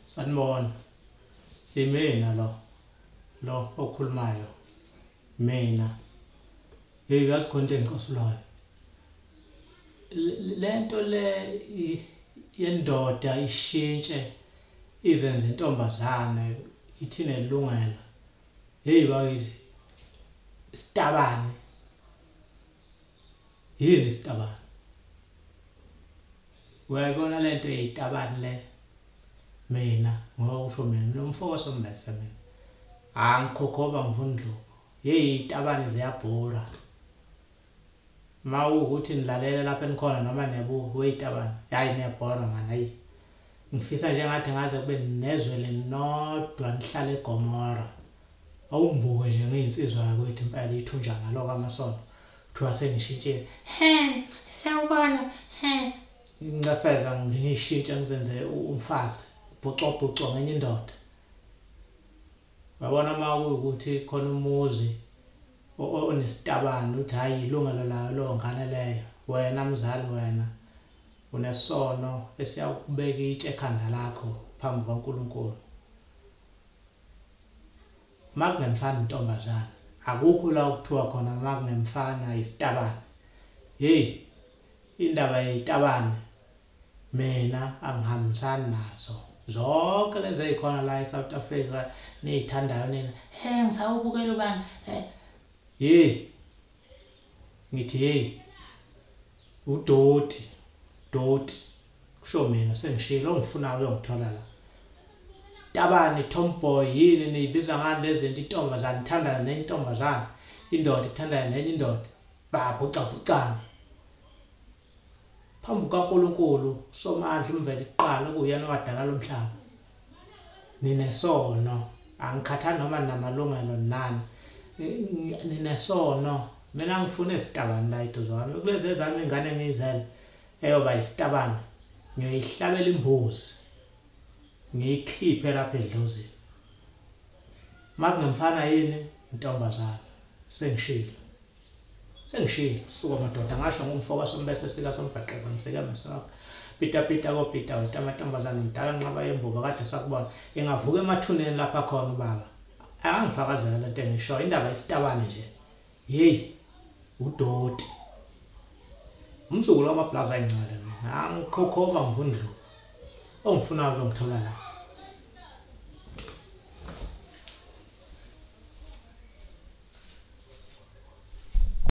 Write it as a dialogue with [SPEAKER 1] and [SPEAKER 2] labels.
[SPEAKER 1] sanibona imina lo okhulumayo mina yazi konke engiqosulayo lento le yendoda ishintshe izenze intombazane ithine ilungelo bakithi sitabane yini sitabane uyayibona lento eyitabane le mina ngokusho mina nomfoso mbese mina angikhokhoba ngivundluko itabane ziyabhura mawukuthi nilalela lapha enikhona noma nebuku weyitabane hayi niyabhora man hayi ngifisa nje ngathi ngaze kube nezwe lenodwa nihlala eGomora awumbuke nje ngezinsizwa yakwethu impela ithunjana lokho amasonto kuthiwa sengishintshile sawubona ngingafeza ngishintshe ngizenze umfazi bhucobhuco ngenye indoda wabona mawukuthi khona umuzi onesitabane uthi hayi ilungelo layo lo ngane leyo wena mzali wena unesono esiyakubeka itshe ekhanda lakho phambi kaNkulunkulu makungemfana intombazana akukho la ukuthiwa khona makungemfana isitabane indaba yeyitabane mina angihambisani nazo zonke lezi ezikhona la eSouth Africa nezithandayo nina ngisawubukela ubani ngithi udoti kusho mina sengishilo ongifunayo uyongithola la sitabane tomboy yini niyibiza ngani lezi zinto intombazana ithandana nenye intombazana indoda ithandana nenye indoda babhucabhucana phambi kaNkulunkulu somandla umvela iqala kuyena owadala lomhlaba ninesono angikhathani noma namalungelo nani ninesono mina ngifuna isitabane la iduzwana kulezi ezami ingane ngizele eyoba isitabane ngiyihlabela imbuzi ngiyikhiphe lapha edlozini makungemfana yini intombazana sengishilo suka madoda ngasho ngumfoka sombese sika sombhaqeza mseka masaka pita kopita wetamantombazana mdala nqaba yembuka kade sakubona engavuka emathuneni lapha khona ubaba angifakazela lento engisho indaba isitabane nje udoti umsukulu wamablaza encane mina angikhokhoba ngivundlu ongifuna uzongithola la